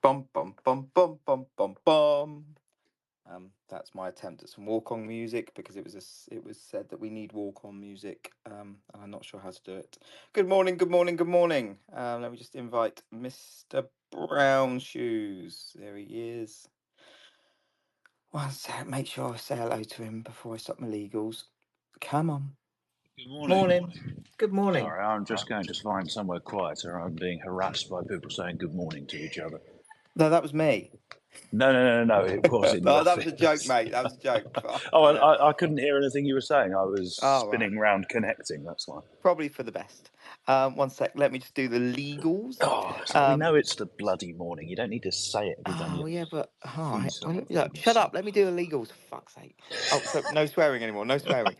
Bum bum bum bum bum bum bum. That's my attempt at some walk-on music because it was said that we need walk-on music, and I'm not sure how to do it. Good morning, good morning, good morning. Let me just invite Mr. Brown Shoes. There he is. One sec, make sure I say hello to him before I stop my legals. Come on. Good morning. Morning. Good morning. Sorry, I'm just going to find somewhere quieter. I'm being harassed by people saying good morning to each other. No, that was me. No, it was in the No, office. that was a joke, mate. That was a joke. I couldn't hear anything you were saying. I was Oh, spinning round connecting, that's why. Probably for the best. One sec, let me just do the legals. Oh, so we know it's the bloody morning. You don't need to say it every time Oh, yeah, but feet shut up. Let me do the legals, for fuck's sake. Oh, so no swearing anymore. No swearing.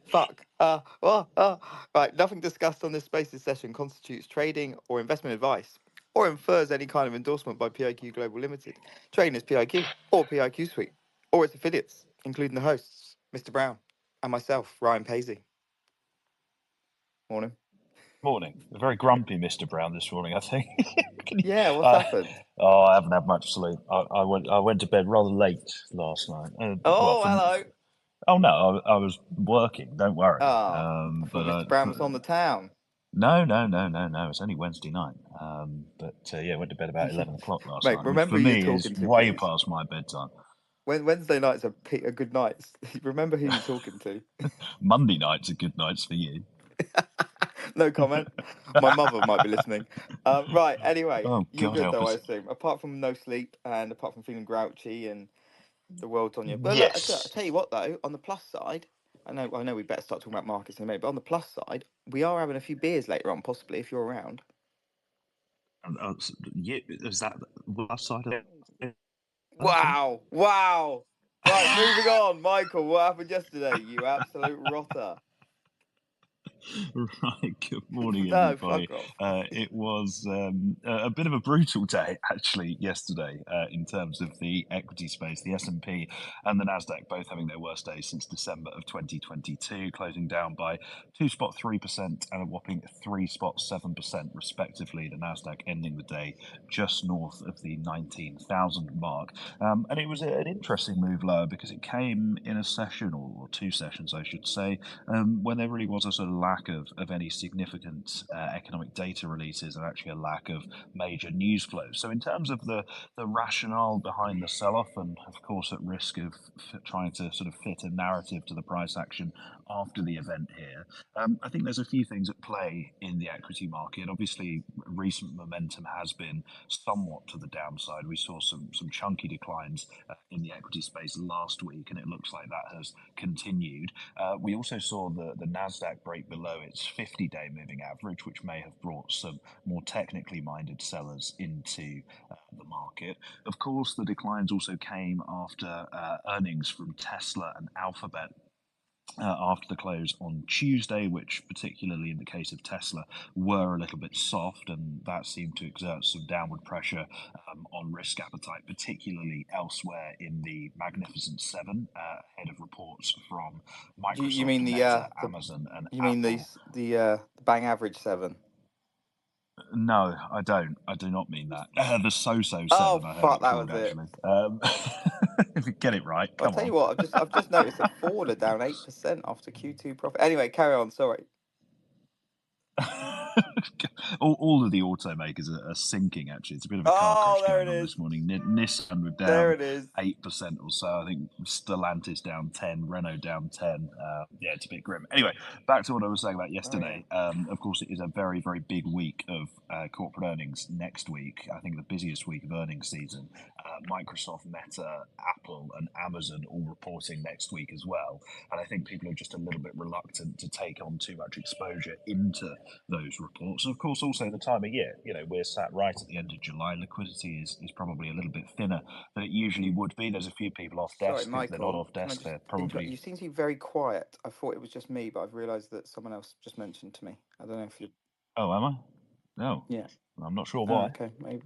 Fuck. Right, nothing discussed on this Spaces session constitutes trading or investment advice or infers any kind of endorsement by PIQ Global Limited, trading as PIQ or PIQ Suite or its affiliates, including the hosts, Mr. Brown, and myself, Ryan Paisley. Morning. Morning. A very grumpy Mr. Brown this morning, I think. Yeah, what's happened? Oh, I haven't had much sleep. I went to bed rather late last night. Hello. Oh no, I was working. Don't worry. I thought Mr. Brown was on the town. No. It's only Wednesday night. Went to bed about 11 o'clock last Mate, night. remember Which who for you're me is talking to, way please. past my bedtime. Wednesday nights are good nights. Remember who you're talking to. Monday nights are good nights for you. No comment. My mother might be listening. Right. Anyway, Oh, you're God good help though, I us. assume. Apart from no sleep and apart from feeling grouchy and the world's on you. But look, I Yes. tell you what though, on the plus side, I know we better start talking about markets in a minute, but on the plus side, we are having a few beers later on, possibly if you're around. Is that the last side of it? Wow. Right, moving on. Michael, what happened yesterday? You absolute rotter. Right, good morning, No, everybody. fuck off. It was a bit of a brutal day, actually, yesterday in terms of the equity space. The S&P and the NASDAQ both having their worst days since December of 2022, closing down by 2.3% and a whopping 3.7% respectively. The NASDAQ ending the day just north of the 19,000 mark. And it was an interesting move lower because it came in a session, or two sessions, I should say, when there really was a sort of lack of any significant economic data releases and actually a lack of major news flows. So in terms of the rationale behind the sell-off, and of course at risk of trying to sort of fit a narrative to the price action after the event here, I think there's a few things at play in the equity market. Obviously, recent momentum has been somewhat to the downside. We saw some chunky declines in the equity space last week, and it looks like that has continued. We also saw the NASDAQ break below its 50-day moving average, which may have brought some more technically minded sellers into the market. Of course, the declines also came after earnings from Tesla and Alphabet after the close on Tuesday, which, particularly in the case of Tesla, were a little bit soft, and that seemed to exert some downward pressure on risk appetite, particularly elsewhere in the Magnificent Seven, ahead of reports from Microsoft, You mean Meta, Amazon, and you Apple. mean the bang average 7? No, I don't. I do not mean that. The so-so 7, Oh I heard fuck, it that called, was it. actually. If you get it right, I'll come tell on. you what, I've just noticed that Ford are down 8% after Q2 profit. Anyway, carry on. Sorry. all of the automakers are sinking, actually. It's a bit of a car crash There going it on is. this morning. Nissan were There down it is. 8% or so. I think Stellantis down 10, Renault down 10. Yeah, it's a bit grim. Anyway, back to what I was saying about yesterday. Of course, it is a very, very big week of corporate earnings next week. I think the busiest week of earnings season. Microsoft, Meta, Apple, and Amazon all reporting next week as well. And I think people are just a little bit reluctant to take on too much exposure into those reports. And of course, also the time of year. You know, we're sat right at the end of July. Liquidity is probably a little bit thinner than it usually would be. There's a few people off desk. Sorry, If Michael. they're not off desk, they're probably. You seem to be very quiet. I thought it was just me, but I've realised that someone else just mentioned to me. I don't know if you. Oh, am I? No. Yeah. I'm not sure why. Okay, maybe.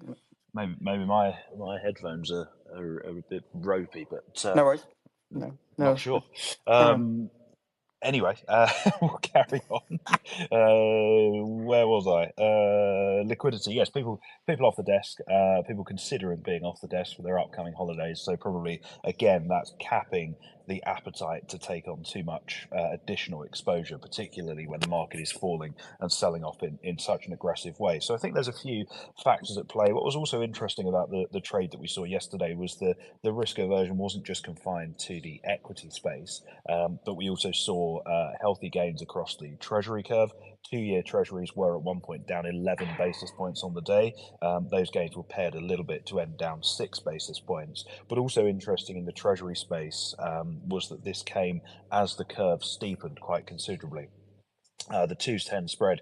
Maybe my headphones are a bit ropey, but No worries. No. not sure. Carry on. Anyway, we'll carry on. Where was I? Liquidity. Yes, people off the desk. People considering being off the desk for their upcoming holidays. So probably again, that's capping the appetite to take on too much additional exposure, particularly when the market is falling and selling off in such an aggressive way. So I think there's a few factors at play. What was also interesting about the trade that we saw yesterday was the risk aversion wasn't just confined to the equity space. But we also saw healthy gains across the treasury curve. 2-year treasuries were at one point down 11 basis points on the day. Those gains were paired a little bit to end down 6 basis points. But also interesting in the treasury space was that this came as the curve steepened quite considerably. The 2-10 spread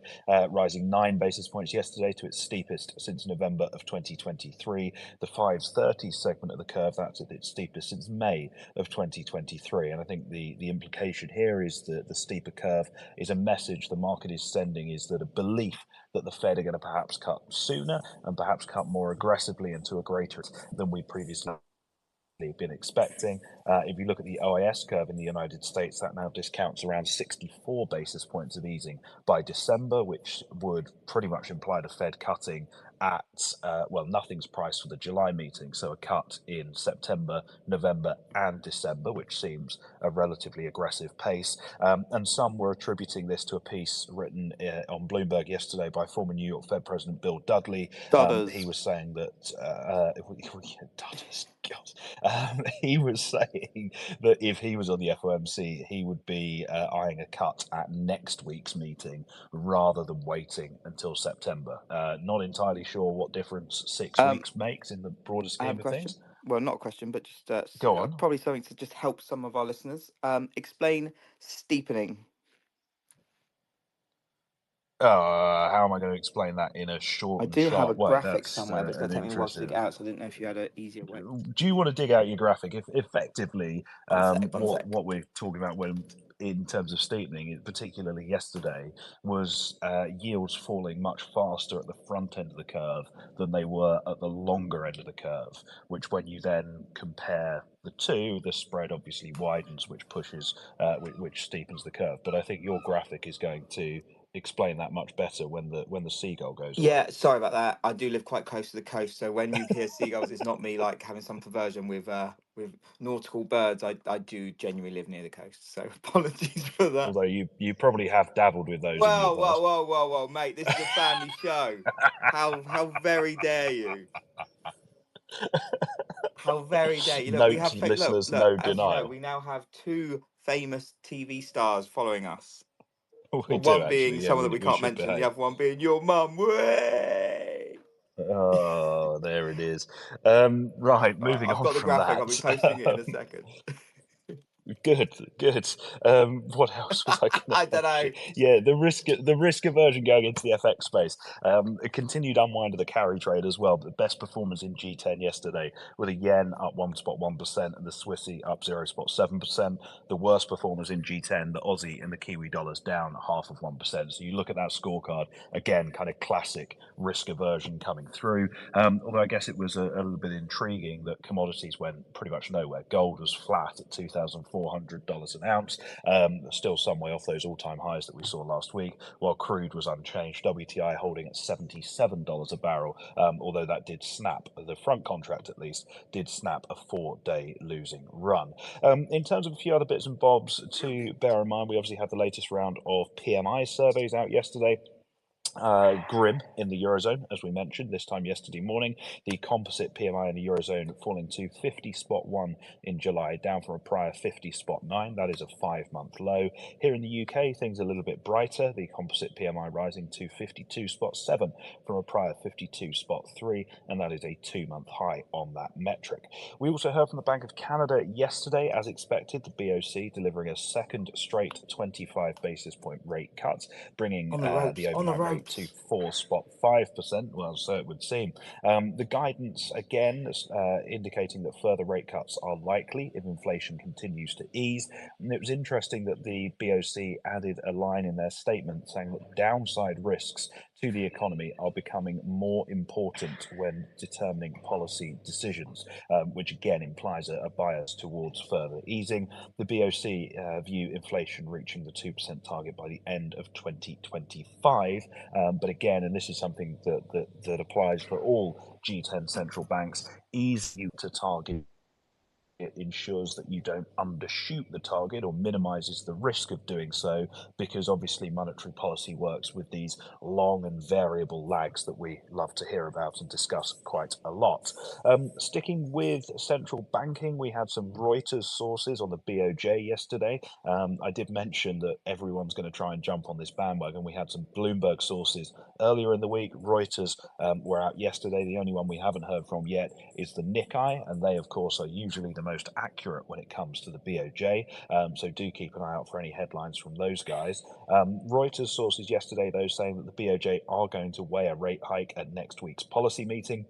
rising 9 basis points yesterday to its steepest since November of 2023. The 530 segment of the curve, that's at its steepest since May of 2023. And I think the implication here is that the steeper curve is a message the market is sending, is that a belief that the Fed are going to perhaps cut sooner and perhaps cut more aggressively and to a greater than we previously been expecting. If you look at the OIS curve in the United States, that now discounts around 64 basis points of easing by December, which would pretty much imply the Fed cutting at, well, nothing's priced for the July meeting, so a cut in September, November, and December, which seems a relatively aggressive pace. And some were attributing this to a piece written on Bloomberg yesterday by former New York Fed President Bill Dudley. He Dudders. was saying that Dudders, he was saying that if he was on the FOMC, he would be eyeing a cut at next week's meeting rather than waiting until September. Not entirely sure what difference 6 Um, weeks makes in the broader I have scheme a of question. things. Well, not a question, but just Go on. probably something to just help some of our listeners. Explain steepening. How am I going to explain that in a I short and do have a sharp way? graphic That's somewhere, but it's going an to take me a while to dig it interesting. out. So I didn't know if you had an easier way. Do you want to dig out your graphic? If effectively, One sec, one sec. what we're talking about when in terms of steepening, particularly yesterday, was yields falling much faster at the front end of the curve than they were at the longer end of the curve. Which, when you then compare the two, the spread obviously widens, which pushes, which steepens the curve. But I think your graphic is going to explain that much better when the seagull goes away. Yeah, sorry about that. I do live quite close to the coast, so when you hear seagulls, it's not me like having some perversion with nautical birds. I do genuinely live near the coast, so apologies for that. Although you probably have dabbled with those in your Whoa, whoa, past. whoa, whoa, whoa, mate! This is a family show. How very dare you? How very dare you? Look, we Note, have look, listeners, look. no As you know, denial. we now have two famous TV stars following us. We Well, do one actually. being Yeah, someone that we we can't should mention, the behave. other one being your mum. Way. Oh, there it is. Right, All right, moving I've on got the from graphic. I'll be posting it in a that. second. Good, good. What else was I going to I don't know. mention? Yeah, the risk aversion going into the FX space. A continued unwind of the carry trade as well. But the best performance in G10 yesterday, with a yen up 1.1% and the Swissy up 0.7%. The worst performers in G10, the Aussie and the Kiwi dollars down 0.5%. So you look at that scorecard again, kind of classic risk aversion coming through. Although I guess it was a little bit intriguing that commodities went pretty much nowhere. Gold was flat at $2,400 an ounce, still some way off those all-time highs that we saw last week, while crude was unchanged. WTI holding at $77 a barrel, although that did snap, the front contract at least, did snap a 4-day losing run. In terms of a few other bits and bobs to bear in mind, we obviously had the latest round of PMI surveys out yesterday. Grim in the Eurozone, as we mentioned this time yesterday morning. The composite PMI in the Eurozone falling to 50.1 in July, down from a prior 50.9. That is a 5-month low. Here in the UK, things are a little bit brighter. The composite PMI rising to 52.7 from a prior 52.3, and that is a 2-month high on that metric. We also heard from the Bank of Canada yesterday, as expected, the BOC delivering a second straight 25 basis point rate cut, bringing On the ropes, the on the overnight rate to ropes. 4.5%. Well, so it would seem. The guidance, again, indicating that further rate cuts are likely if inflation continues to ease. And it was interesting that the BOC added a line in their statement saying that downside risks to the economy are becoming more important when determining policy decisions, which again implies a bias towards further easing. The BOC view inflation reaching the 2% target by the end of 2025. But again, and this is something that applies for all G10 central banks, easy to target. It ensures that you don't undershoot the target or minimizes the risk of doing so, because obviously monetary policy works with these long and variable lags that we love to hear about and discuss quite a lot. Sticking with central banking, we had some Reuters sources on the BOJ yesterday. I did mention that everyone's going to try and jump on this bandwagon. We had some Bloomberg sources earlier in the week. Reuters were out yesterday. The only one we haven't heard from yet is the Nikkei, and they, of course, are usually the most accurate when it comes to the BOJ. So do keep an eye out for any headlines from those guys. Reuters sources yesterday, though, saying that the BOJ are going to weigh a rate hike at next week's policy meeting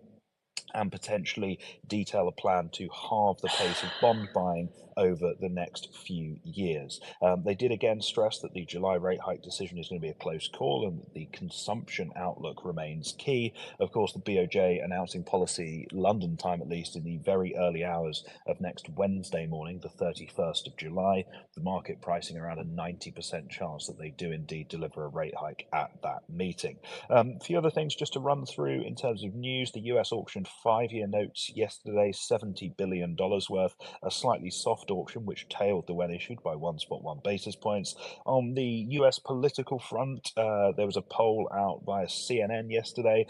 and potentially detail a plan to halve the pace of bond buying over the next few years. They did again stress that the July rate hike decision is going to be a close call and that the consumption outlook remains key. Of course, the BOJ announcing policy, London time at least, in the very early hours of next Wednesday morning, the 31st of July, the market pricing around a 90% chance that they do indeed deliver a rate hike at that meeting. A few other things just to run through in terms of news. The US auctioned 5-year notes yesterday, $70 billion worth, a slightly soft auction which tailed the when issued by 1.1 basis points. On the US political front, there was a poll out via CNN yesterday.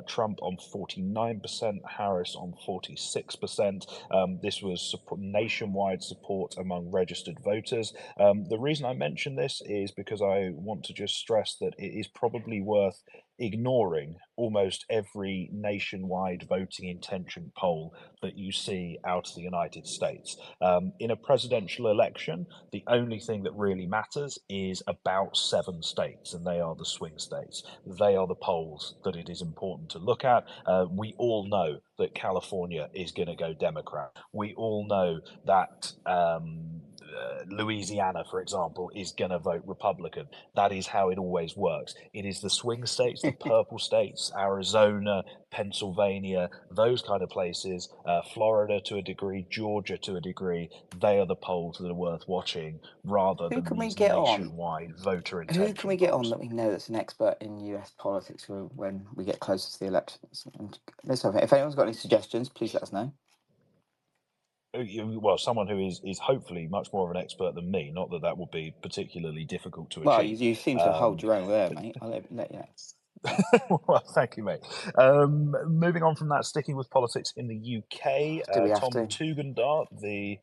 Trump on 49%, Harris on 46%. This was nationwide support among registered voters. The reason I mention this is because I want to just stress that it is probably worth ignoring almost every nationwide voting intention poll that you see out of the United States. In a presidential election, the only thing that really matters is about 7 states, and they are the swing states. They are the polls that it is important to look at. We all know that California is going to go Democrat. We all know that Louisiana, for example, is going to vote Republican. That is how it always works. It is the swing states, the purple states, Arizona, Pennsylvania, those kind of places, Florida to a degree, Georgia to a degree. They are the polls that are worth watching rather Who than can we these get on? nationwide voter Who can intention we get on polls. that we know that's an expert in US politics when we get closer to the elections? And let's have it. If anyone's got any suggestions, please let us know. Well, someone who is hopefully much more of an expert than me. Not that that would be particularly difficult to Well, achieve. you seem to hold your own there, mate. I'll let you know. Well, thank you, mate. Moving on from that, sticking with politics in the UK, Do we have Tom to? Tugendhat, the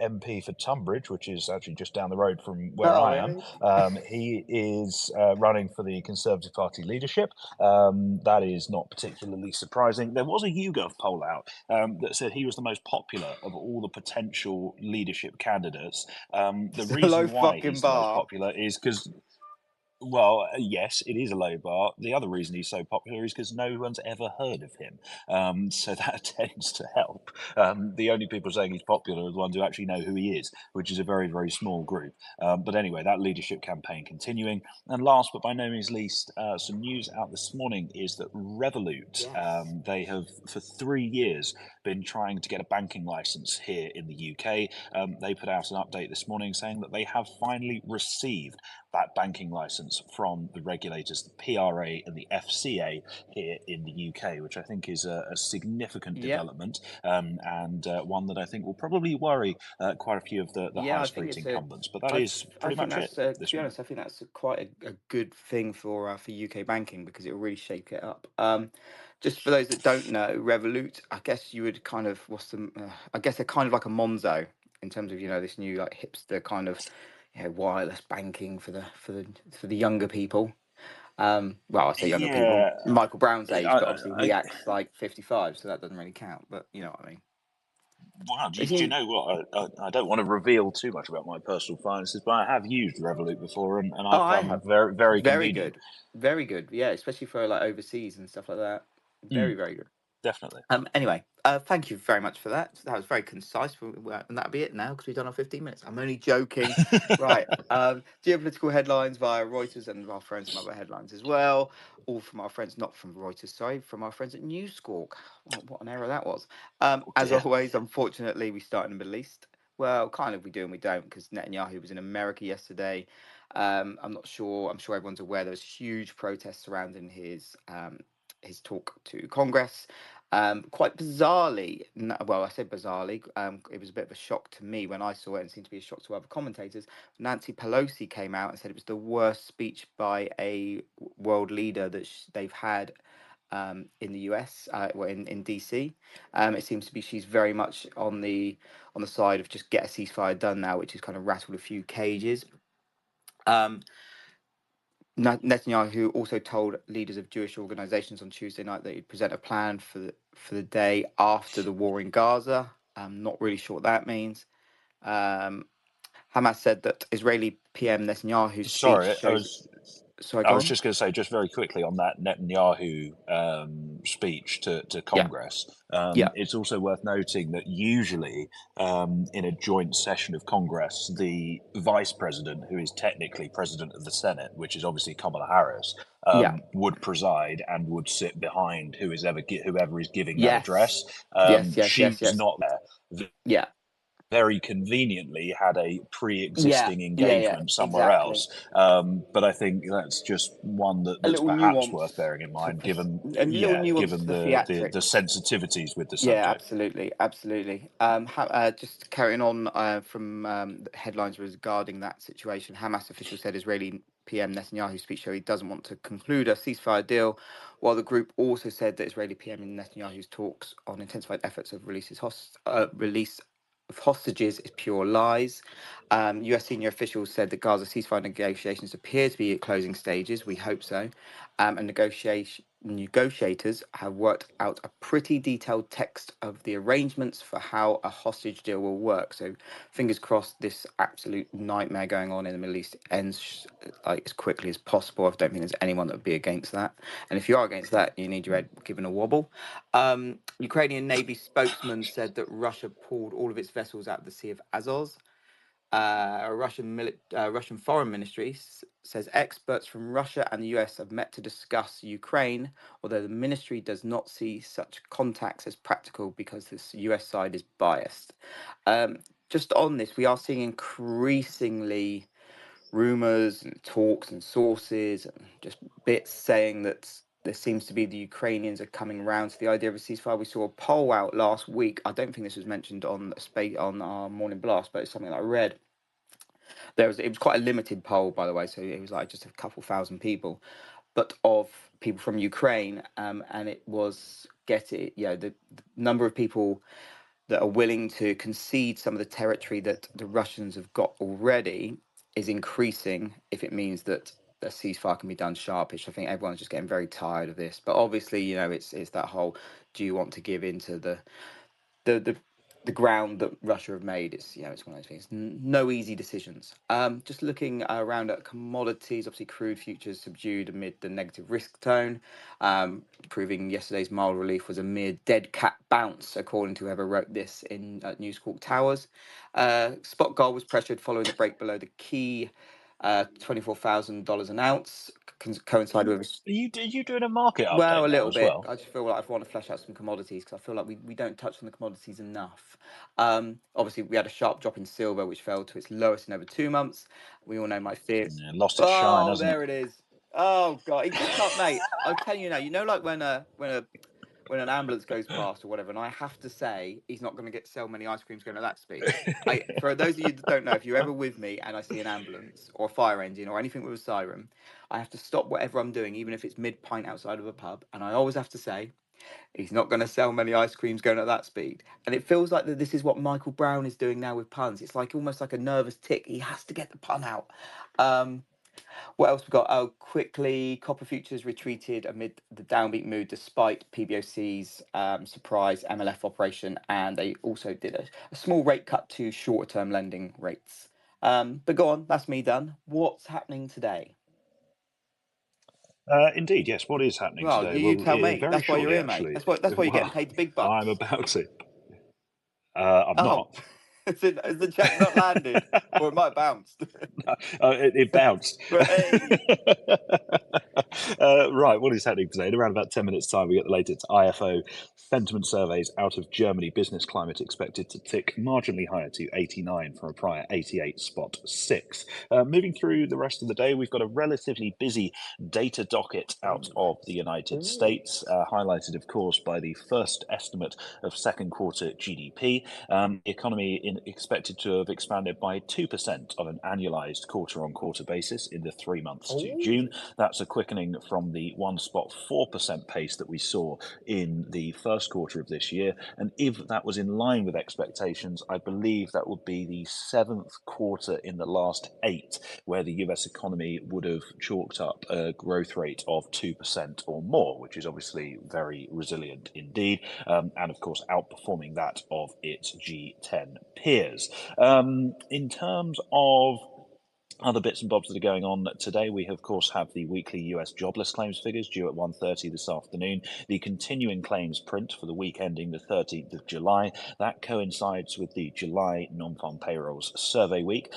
MP for Tunbridge, which is actually just down the road from where Oh, I am, really? he is running for the Conservative Party leadership. That is not particularly surprising. There was a YouGov poll out that said he was the most popular of all the potential leadership candidates. The It's a low reason why fucking he's the most bar. popular is because, well, yes, it is a low bar. The other reason he's so popular is because no one's ever heard of him. So that tends to help. The only people saying he's popular are the ones who actually know who he is, which is a very, very small group. But anyway, that leadership campaign continuing. And last but by no means least, some news out this morning is that Revolut, Yes. they have for 3 years been trying to get a banking license here in the UK. They put out an update this morning saying that they have finally received that banking license from the regulators, the PRA and the FCA here in the UK, which I think is a significant development, and one that I think will probably worry quite a few of the high I think street it's incumbents. But that I, is I pretty think much it that's to this be morning. honest, I think that's quite a good thing for UK banking because it will really shake it up. Just for those that don't know, Revolut, I guess you would kind of I guess they're kind of like a Monzo in terms of this new like hipster kind of wireless banking for the younger people. Well, I say younger people, Yeah, Michael Brown's age, but obviously I, he acts like 55, so that doesn't really count. But you know what I mean. well, They do you seem know what? I don't want to reveal too much about my personal finances, but I have used Revolut before, and Oh, I I found them have. very, very Very convenient. good. Very good. Yeah, especially for like overseas and stuff like that. Mm, Very, very good. definitely. Anyway, Thank you very much for that. That was very concise, and that'll be it now because we've done our 15 minutes. I'm only joking. Right. Geopolitical headlines via Reuters and our friends some other headlines as well. All from our friends, not from Reuters, sorry, from our friends at News Squawk. What an error that was. Oh As dear. always, unfortunately, we start in the Middle East. Well, kind of we do and we don't because Netanyahu was in America yesterday. I'm not sure. I'm sure everyone's aware there was huge protests surrounding his talk to Congress. Quite bizarrely, well, I say bizarrely, it was a bit of a shock to me when I saw it and seemed to be a shock to other commentators. Nancy Pelosi came out and said it was the worst speech by a world leader that they've had in the US, well, in DC. It seems to be she's very much on the side of just get a ceasefire done now, which has kind of rattled a few cages. Um, Netanyahu also told leaders of Jewish organizations on Tuesday night that he'd present a plan for the day after the war in Gaza. I'm not really sure what that means. Um, Hamas said that Israeli PM Netanyahu's speech Sorry, I shows. was Sorry, I go was on. just going to say, just very quickly on that Netanyahu speech to Yeah, Congress, yeah, it's also worth noting that usually in a joint session of Congress, the vice president, who is technically president of the Senate, which is obviously Kamala Harris, yeah, would preside and would sit behind whoever is giving that address. yes, yes, yes, She yes, was yes, not there. yeah, Very conveniently had a yeah, pre-existing yeah, yeah, engagement somewhere exactly. else. But I think that's just one A that's little perhaps worth nuance bearing in to mind, given a little nuance to given the the theatrics. sensitivities with the Yeah, subject. absolutely, absolutely. Just carrying on from the headlines regarding that situation, Hamas officials said Israeli PM Netanyahu's speech show he doesn't want to conclude a ceasefire deal, while the group also said that Israeli PM Netanyahu's talks on intensified efforts of release of hostages is pure lies. U.S. senior officials said that Gaza ceasefire negotiations appear to be at closing stages. We hope so, and negotiators have worked out a pretty detailed text of the arrangements for how a hostage deal will work. So, fingers crossed, this absolute nightmare going on in the Middle East ends like as quickly as possible. I don't think there's anyone that would be against that. And if you are against that, you need your head given a wobble. Ukrainian Navy spokesman said that Russia pulled all of its vessels out of the Sea of Azov. Russian foreign ministry says experts from Russia and the US have met to discuss Ukraine, although the ministry does not see such contacts as practical because the US side is biased. Just on this, we are seeing increasingly rumors and talks and sources and just bits saying that there seems to be the Ukrainians are coming around to the idea of a ceasefire. We saw a poll out last week. I don't think this was mentioned on on our morning blast, but it's something that I read. It was quite a limited poll, by the way, so it was like just a couple thousand people, but of people from Ukraine, and it was the number of people that are willing to concede some of the territory that the Russians have got already is increasing if it means that a ceasefire can be done sharpish. I think everyone's just getting very tired of this, but obviously, it's that whole, do you want to give in to the the the ground that Russia have made? It's one of those things. No easy decisions. Just looking around at commodities, obviously crude futures subdued amid the negative risk tone, proving yesterday's mild relief was a mere dead cat bounce, according to whoever wrote this in News Corp Towers. Spot gold was pressured following the break below the key $24,000 an ounce, coincided with. Are you doing a market Well, update a now little as bit. well? I just feel like I want to flesh out some commodities because I feel like we don't touch on the commodities enough. Obviously, we had a sharp drop in silver, which fell to its lowest in over 2 months. We all know my fears. Yeah, lost its shine, Oh, hasn't it? there it is. Oh God, he just can't, mate. I'll tell you now. Like when an ambulance goes past or whatever, and I have to say he's not going to get sell many ice creams going at that speed. For those of you that don't know, if you're ever with me and I see an ambulance or a fire engine or anything with a siren, I have to stop whatever I'm doing, even if it's mid pint outside of a pub, and I always have to say he's not going to sell many ice creams going at that speed. And it feels like that this is what Michael Brown is doing now with puns. It's like almost like a nervous tick. He has to get the pun out. Um, what else we got? Oh, quickly, copper futures retreated amid the downbeat mood despite PBOC's surprise MLF operation, and they also did a small rate cut to shorter term lending rates. But go on, that's me done. What's happening today? Indeed, yes. What is happening Well, today? you Well, tell me. very That's why you're shortly, here, mate. actually. That's why you're getting Well, paid the big I'm bucks. about to. I'm Oh, not. has the check not landed, or it might have bounced? It bounced. Hey. Right, what is happening today? In around about 10 minutes' time, we get the latest IFO sentiment surveys out of Germany. Business climate expected to tick marginally higher to 89 from a prior 88.6. Moving through the rest of the day, we've got a relatively busy data docket out Ooh. of the United States, highlighted, of course, by the first estimate of second quarter GDP. The economy expected to have expanded by 2% on an annualized quarter-on-quarter basis in the 3 months to Oh. June. That's a quickening from the 1.4% pace that we saw in the first quarter of this year. And if that was in line with expectations, I believe that would be the 7th quarter in the last 8 where the US economy would have chalked up a growth rate of 2% or more, which is obviously very resilient indeed, and of course outperforming that of its G10 peers. In terms of other bits and bobs that are going on today, we of course have the weekly US jobless claims figures due at 1:30 this afternoon. The continuing claims print for the week ending the 13th of July. That coincides with the July non-farm payrolls survey week.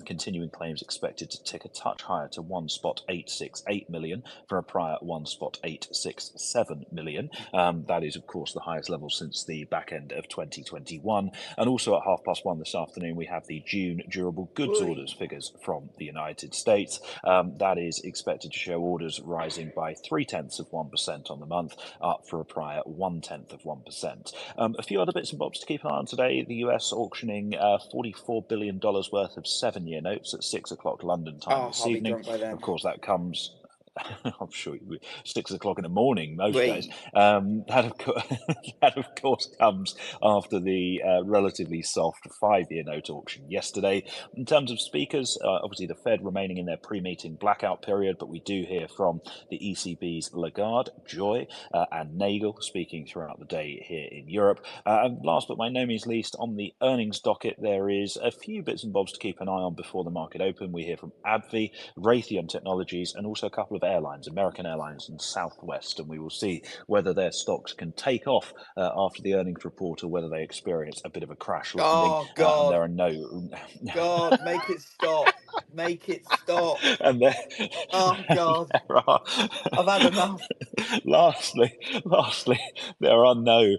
Continuing claims expected to tick a touch higher to 1.868 million from a prior 1.867 million. That is of course the highest level since the back end of 2021. And also at 1:30 this afternoon, we have the June durable goods orders figures from the United States. That is expected to show orders rising by 0.3% on the month, up for a prior 0.1%. A few other bits and bobs to keep an eye on today. The US auctioning $44 billion worth of 7-year notes at 6 o'clock London time this I'll be evening. drunk by then. Of course, that comes. I'm sure 6 o'clock in the morning most days. Wait. That of course comes after the relatively soft 5-year note auction yesterday. In terms of speakers, obviously the Fed remaining in their pre-meeting blackout period, but we do hear from the ECB's Lagarde, Joy, and Nagel speaking throughout the day here in Europe. And last but by no means least, on the earnings docket, there is a few bits and bobs to keep an eye on before the market open. We hear from AbbVie, Raytheon Technologies, and also a couple of airlines, American Airlines and Southwest, and we will see whether their stocks can take off after the earnings report or whether they experience a bit of a crash landing. Oh And there God. are no God, make it stop. Make it stop. and there, Oh God. there are I've had enough. lastly, there are no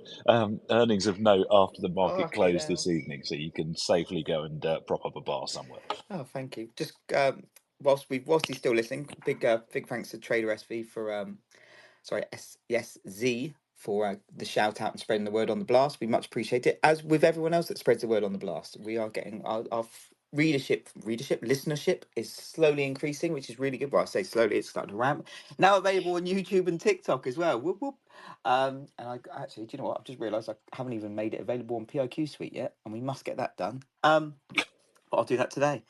earnings of note after the market Fucking closed hell. this evening, so you can safely go and prop up a bar somewhere. Oh, thank you. Just whilst he's still listening, big thanks to Trader SV for sorry, SSZ for the shout out and spreading the word on the blast. We much appreciate it. As with everyone else that spreads the word on the blast, we are getting our listenership is slowly increasing, which is really good. Well, I say slowly, it's starting to ramp. Now available on YouTube and TikTok as well. Whoop, whoop. And I actually, do you know what? I've just realised I haven't even made it available on PIQ Suite yet, and we must get that done. But I'll do that today.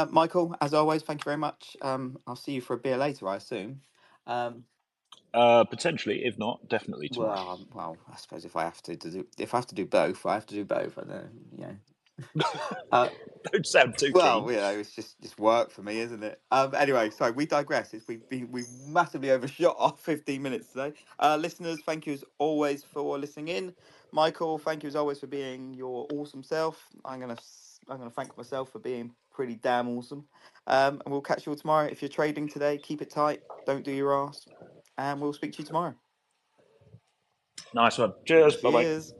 Michael, as always, thank you very much. I'll see you for a beer later, I assume. Um, Potentially, if not, definitely tomorrow. well, I suppose if I have to do both, I have to do both. I don't, you know. Uh, Don't sound too well, keen. you know, it's just work for me, isn't it? Anyway, sorry, we digress. We've massively overshot our 15 minutes today. Listeners, thank you as always for listening in. Michael, thank you as always for being your awesome self. I'm gonna thank myself for being pretty damn awesome. And we'll catch you all tomorrow. If you're trading today, keep it tight. Don't do your ass. And we'll speak to you tomorrow. Nice one. Cheers. Bye bye. Cheers.